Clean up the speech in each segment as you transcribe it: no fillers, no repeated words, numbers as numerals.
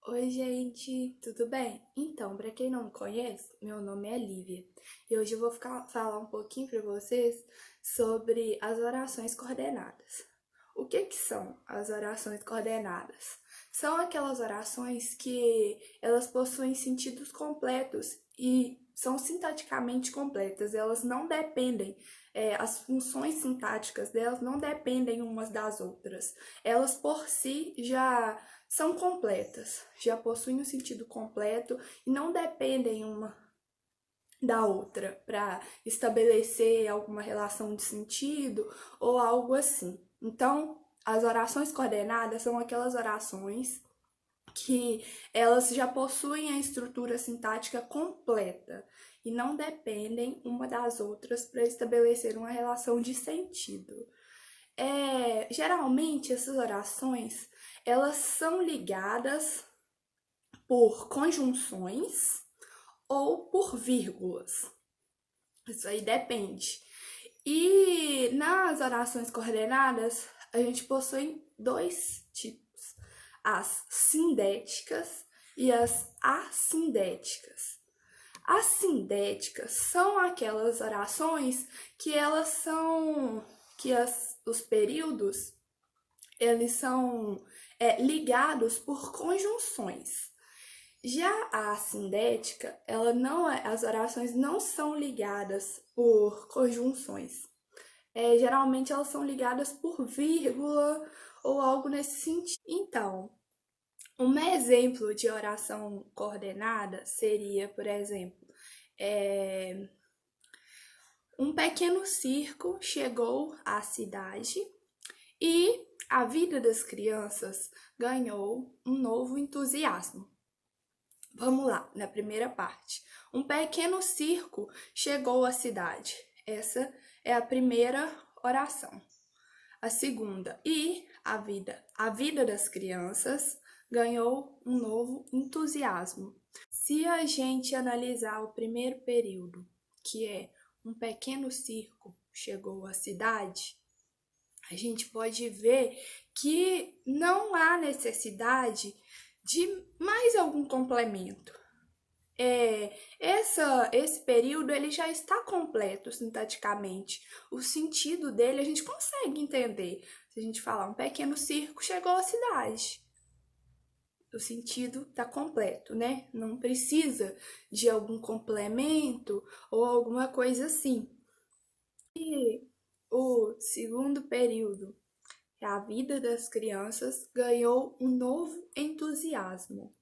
Oi, gente, tudo bem? Então, para quem não me conhece, meu nome é Lívia e hoje eu vou falar um pouquinho para vocês sobre as orações coordenadas. O que são as orações coordenadas? São aquelas orações que elas possuem sentidos completos e são sintaticamente completas, elas não dependem, as funções sintáticas delas não dependem umas das outras. Elas por si já são completas, já possuem um sentido completo e não dependem uma da outra para estabelecer alguma relação de sentido ou algo assim. Então, as orações coordenadas são aquelas orações que elas já possuem a estrutura sintática completa e não dependem uma das outras para estabelecer uma relação de sentido. Geralmente essas orações elas são ligadas por conjunções ou por vírgulas. Isso aí depende. E nas orações coordenadas, a gente possui dois tipos: as sindéticas e as assindéticas. As sindéticas são aquelas orações que elas são que os períodos eles são ligados por conjunções. Já a assindética, ela não as orações não são ligadas por conjunções. Geralmente elas são ligadas por vírgula ou algo nesse sentido. Então, um exemplo de oração coordenada seria, por exemplo, um pequeno circo chegou à cidade e a vida das crianças ganhou um novo entusiasmo. Vamos lá, na primeira parte. Um pequeno circo chegou à cidade. Essa é a primeira oração. A segunda, e a vida das crianças ganhou um novo entusiasmo. Se a gente analisar o primeiro período, que é um pequeno circo chegou à cidade, a gente pode ver que não há necessidade de mais algum complemento. Esse período ele já está completo sintaticamente. O sentido dele a gente consegue entender. Se a gente falar um pequeno circo chegou à cidade, o sentido está completo, né? Não precisa de algum complemento ou alguma coisa assim. E o segundo período, a vida das crianças ganhou um novo entusiasmo.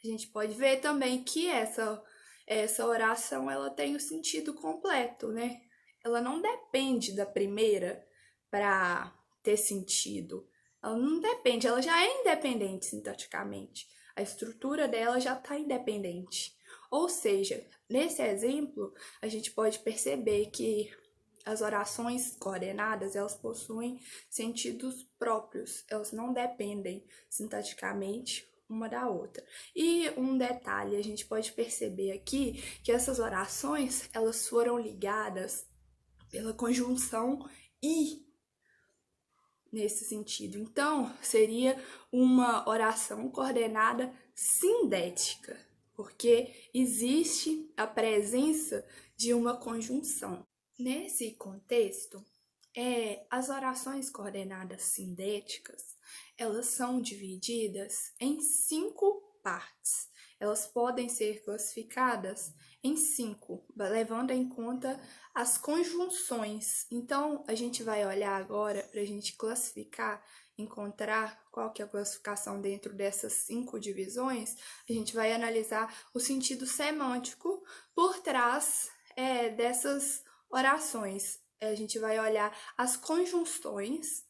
A gente pode ver também que essa oração ela tem o sentido completo, né? Ela não depende da primeira para ter sentido. Ela não depende, ela já é independente sintaticamente. A estrutura dela já está independente. Ou seja, nesse exemplo, a gente pode perceber que as orações coordenadas, elas possuem sentidos próprios, elas não dependem sintaticamente uma da outra. E um detalhe, a gente pode perceber aqui que essas orações, elas foram ligadas pela conjunção e nesse sentido. Então, seria uma oração coordenada sindética, porque existe a presença de uma conjunção. Nesse contexto, as orações coordenadas sindéticas, elas são divididas em 5 partes. Elas podem ser classificadas em 5, levando em conta as conjunções. Então, a gente vai olhar agora para a gente classificar, encontrar qual que é a classificação dentro dessas 5 divisões. A gente vai analisar o sentido semântico por trás dessas orações. A gente vai olhar as conjunções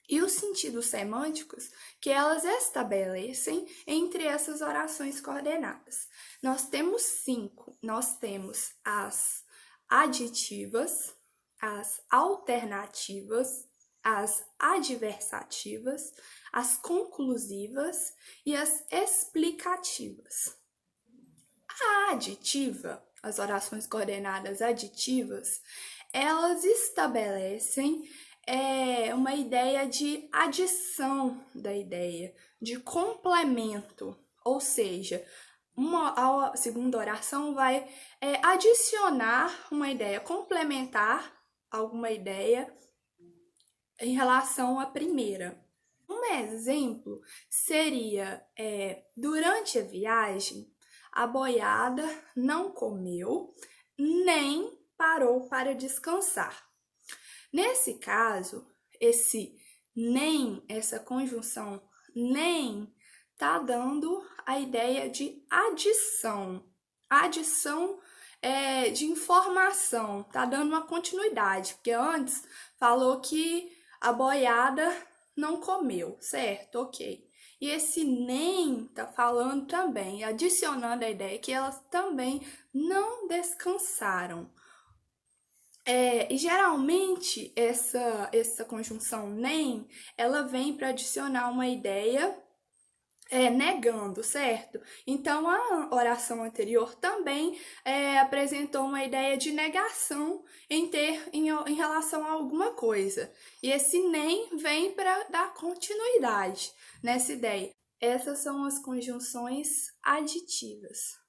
e os sentidos semânticos que elas estabelecem entre essas orações coordenadas. Nós temos 5. Nós temos as aditivas, as alternativas, as adversativas, as conclusivas e as explicativas. A aditiva, as orações coordenadas aditivas, elas estabelecem é uma ideia de adição da ideia, de complemento, ou seja, a segunda oração vai adicionar uma ideia, complementar alguma ideia em relação à primeira. Um exemplo seria, durante a viagem, a boiada não comeu nem parou para descansar. Nesse caso, essa conjunção nem, tá dando a ideia de adição. Adição de informação, tá dando uma continuidade, porque antes falou que a boiada não comeu, certo? Ok. E esse nem tá falando também, adicionando a ideia que elas também não descansaram. E geralmente essa conjunção nem, ela vem para adicionar uma ideia negando, certo? Então a oração anterior também apresentou uma ideia de negação em relação a alguma coisa. E esse nem vem para dar continuidade nessa ideia. Essas são as conjunções aditivas.